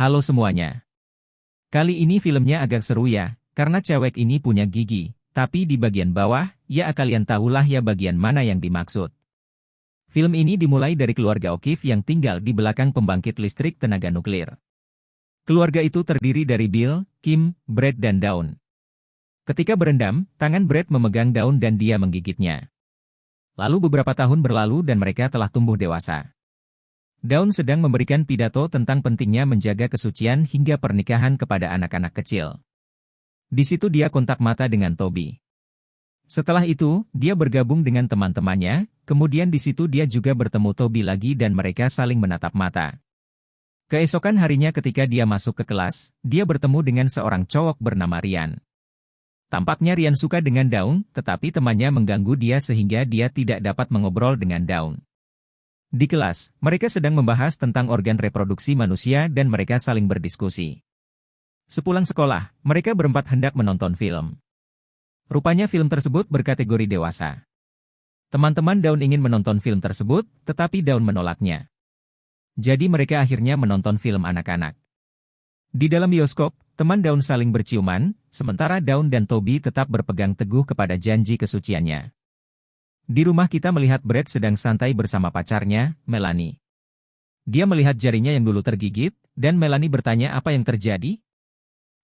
Halo semuanya. Kali ini filmnya agak seru ya, karena cewek ini punya gigi, tapi di bagian bawah, ya kalian tahulah ya bagian mana yang dimaksud. Film ini dimulai dari keluarga O'Keefe yang tinggal di belakang pembangkit listrik tenaga nuklir. Keluarga itu terdiri dari Bill, Kim, Brad dan Dawn. Ketika berendam, tangan Brad memegang Dawn dan dia menggigitnya. Lalu beberapa tahun berlalu dan mereka telah tumbuh dewasa. Dawn sedang memberikan pidato tentang pentingnya menjaga kesucian hingga pernikahan kepada anak-anak kecil. Di situ dia kontak mata dengan Toby. Setelah itu, dia bergabung dengan teman-temannya, kemudian di situ dia juga bertemu Toby lagi dan mereka saling menatap mata. Keesokan harinya ketika dia masuk ke kelas, dia bertemu dengan seorang cowok bernama Ryan. Tampaknya Ryan suka dengan Dawn, tetapi temannya mengganggu dia sehingga dia tidak dapat mengobrol dengan Dawn. Di kelas, mereka sedang membahas tentang organ reproduksi manusia dan mereka saling berdiskusi. Sepulang sekolah, mereka berempat hendak menonton film. Rupanya film tersebut berkategori dewasa. Teman-teman Dawn ingin menonton film tersebut, tetapi Dawn menolaknya. Jadi mereka akhirnya menonton film anak-anak. Di dalam bioskop, teman Dawn saling berciuman, sementara Dawn dan Toby tetap berpegang teguh kepada janji kesuciannya. Di rumah kita melihat Brad sedang santai bersama pacarnya, Melanie. Dia melihat jarinya yang dulu tergigit, dan Melanie bertanya apa yang terjadi.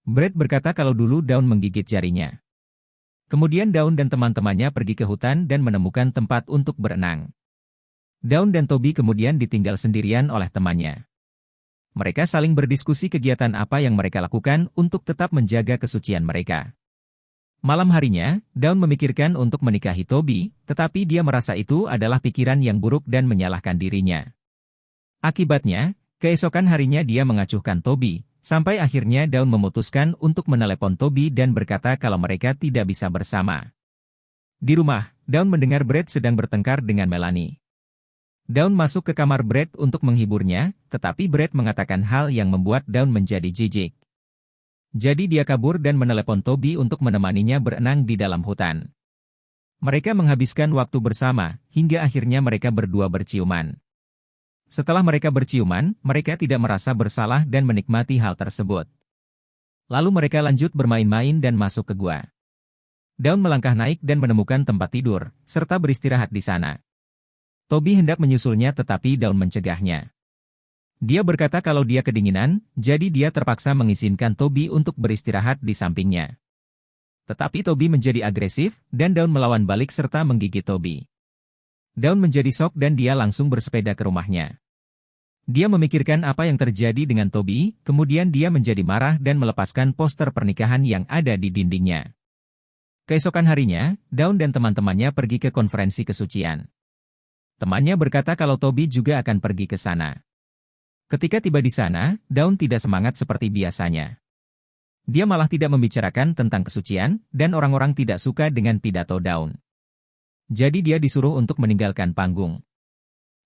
Brad berkata kalau dulu Dawn menggigit jarinya. Kemudian Dawn dan teman-temannya pergi ke hutan dan menemukan tempat untuk berenang. Dawn dan Toby kemudian ditinggal sendirian oleh temannya. Mereka saling berdiskusi kegiatan apa yang mereka lakukan untuk tetap menjaga kesucian mereka. Malam harinya, Dawn memikirkan untuk menikahi Toby, tetapi dia merasa itu adalah pikiran yang buruk dan menyalahkan dirinya. Akibatnya, keesokan harinya dia mengacuhkan Toby, sampai akhirnya Dawn memutuskan untuk menelepon Toby dan berkata kalau mereka tidak bisa bersama. Di rumah, Dawn mendengar Brad sedang bertengkar dengan Melanie. Dawn masuk ke kamar Brad untuk menghiburnya, tetapi Brad mengatakan hal yang membuat Dawn menjadi jijik. Jadi dia kabur dan menelepon Toby untuk menemaninya berenang di dalam hutan. Mereka menghabiskan waktu bersama, hingga akhirnya mereka berdua berciuman. Setelah mereka berciuman, mereka tidak merasa bersalah dan menikmati hal tersebut. Lalu mereka lanjut bermain-main dan masuk ke gua. Dawn melangkah naik dan menemukan tempat tidur, serta beristirahat di sana. Toby hendak menyusulnya tetapi Dawn mencegahnya. Dia berkata kalau dia kedinginan, jadi dia terpaksa mengizinkan Toby untuk beristirahat di sampingnya. Tetapi Toby menjadi agresif, dan Dawn melawan balik serta menggigit Toby. Dawn menjadi shock dan dia langsung bersepeda ke rumahnya. Dia memikirkan apa yang terjadi dengan Toby, kemudian dia menjadi marah dan melepaskan poster pernikahan yang ada di dindingnya. Keesokan harinya, Dawn dan teman-temannya pergi ke konferensi kesucian. Temannya berkata kalau Toby juga akan pergi ke sana. Ketika tiba di sana, Dawn tidak semangat seperti biasanya. Dia malah tidak membicarakan tentang kesucian, dan orang-orang tidak suka dengan pidato Dawn. Jadi dia disuruh untuk meninggalkan panggung.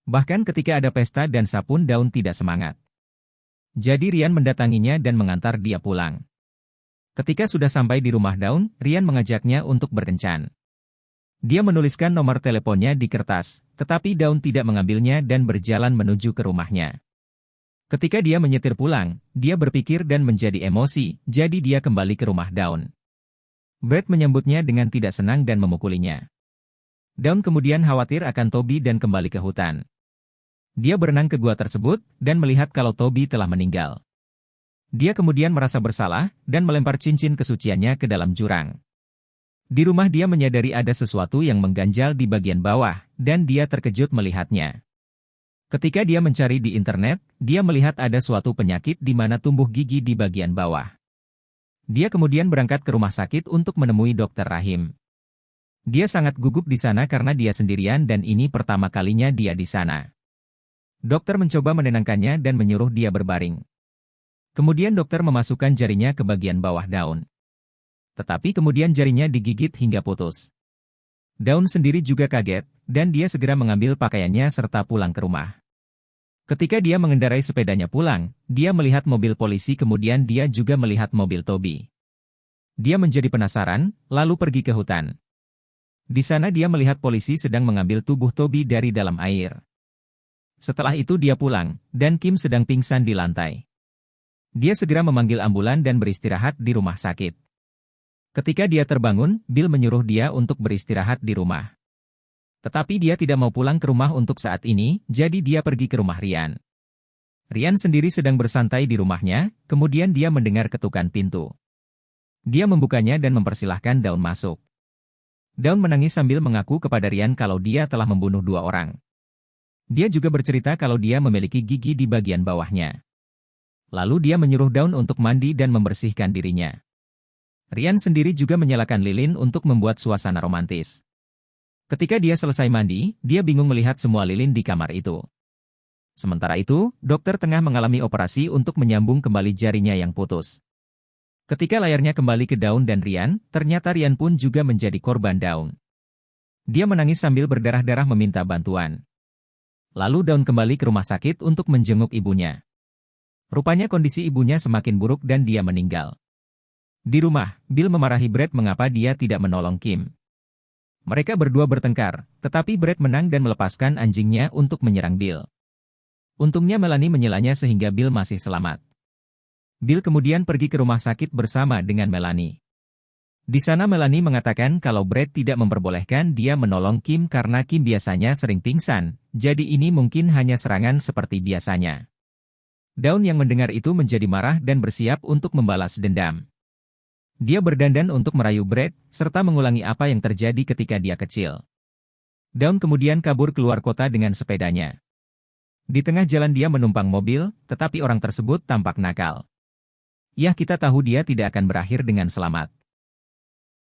Bahkan ketika ada pesta dan pun Dawn tidak semangat. Jadi Ryan mendatanginya dan mengantar dia pulang. Ketika sudah sampai di rumah Dawn, Ryan mengajaknya untuk berkencan. Dia menuliskan nomor teleponnya di kertas, tetapi Dawn tidak mengambilnya dan berjalan menuju ke rumahnya. Ketika dia menyetir pulang, dia berpikir dan menjadi emosi, jadi dia kembali ke rumah Dawn. Brad menyambutnya dengan tidak senang dan memukulinya. Dawn kemudian khawatir akan Toby dan kembali ke hutan. Dia berenang ke gua tersebut, dan melihat kalau Toby telah meninggal. Dia kemudian merasa bersalah, dan melempar cincin kesuciannya ke dalam jurang. Di rumah dia menyadari ada sesuatu yang mengganjal di bagian bawah, dan dia terkejut melihatnya. Ketika dia mencari di internet, dia melihat ada suatu penyakit di mana tumbuh gigi di bagian bawah. Dia kemudian berangkat ke rumah sakit untuk menemui Dr. Rahim. Dia sangat gugup di sana karena dia sendirian dan ini pertama kalinya dia di sana. Dokter mencoba menenangkannya dan menyuruh dia berbaring. Kemudian dokter memasukkan jarinya ke bagian bawah Dawn. Tetapi kemudian jarinya digigit hingga putus. Dawn sendiri juga kaget, dan dia segera mengambil pakaiannya serta pulang ke rumah. Ketika dia mengendarai sepedanya pulang, dia melihat mobil polisi kemudian dia juga melihat mobil Toby. Dia menjadi penasaran, lalu pergi ke hutan. Di sana dia melihat polisi sedang mengambil tubuh Toby dari dalam air. Setelah itu dia pulang, dan Kim sedang pingsan di lantai. Dia segera memanggil ambulan dan beristirahat di rumah sakit. Ketika dia terbangun, Bill menyuruh dia untuk beristirahat di rumah. Tetapi dia tidak mau pulang ke rumah untuk saat ini, jadi dia pergi ke rumah Ryan. Ryan sendiri sedang bersantai di rumahnya, kemudian dia mendengar ketukan pintu. Dia membukanya dan mempersilahkan Dawn masuk. Dawn menangis sambil mengaku kepada Ryan kalau dia telah membunuh 2 orang. Dia juga bercerita kalau dia memiliki gigi di bagian bawahnya. Lalu dia menyuruh Dawn untuk mandi dan membersihkan dirinya. Ryan sendiri juga menyalakan lilin untuk membuat suasana romantis. Ketika dia selesai mandi, dia bingung melihat semua lilin di kamar itu. Sementara itu, dokter tengah mengalami operasi untuk menyambung kembali jarinya yang putus. Ketika layarnya kembali ke Dawn dan Ryan, ternyata Ryan pun juga menjadi korban Dawn. Dia menangis sambil berdarah-darah meminta bantuan. Lalu Dawn kembali ke rumah sakit untuk menjenguk ibunya. Rupanya kondisi ibunya semakin buruk dan dia meninggal. Di rumah, Bill memarahi Brad mengapa dia tidak menolong Kim. Mereka berdua bertengkar, tetapi Brad menang dan melepaskan anjingnya untuk menyerang Bill. Untungnya Melanie menyelanya sehingga Bill masih selamat. Bill kemudian pergi ke rumah sakit bersama dengan Melanie. Di sana Melanie mengatakan kalau Brad tidak memperbolehkan dia menolong Kim karena Kim biasanya sering pingsan, jadi ini mungkin hanya serangan seperti biasanya. Dawn yang mendengar itu menjadi marah dan bersiap untuk membalas dendam. Dia berdandan untuk merayu Brad, serta mengulangi apa yang terjadi ketika dia kecil. Dawn kemudian kabur keluar kota dengan sepedanya. Di tengah jalan dia menumpang mobil, tetapi orang tersebut tampak nakal. Ya kita tahu dia tidak akan berakhir dengan selamat.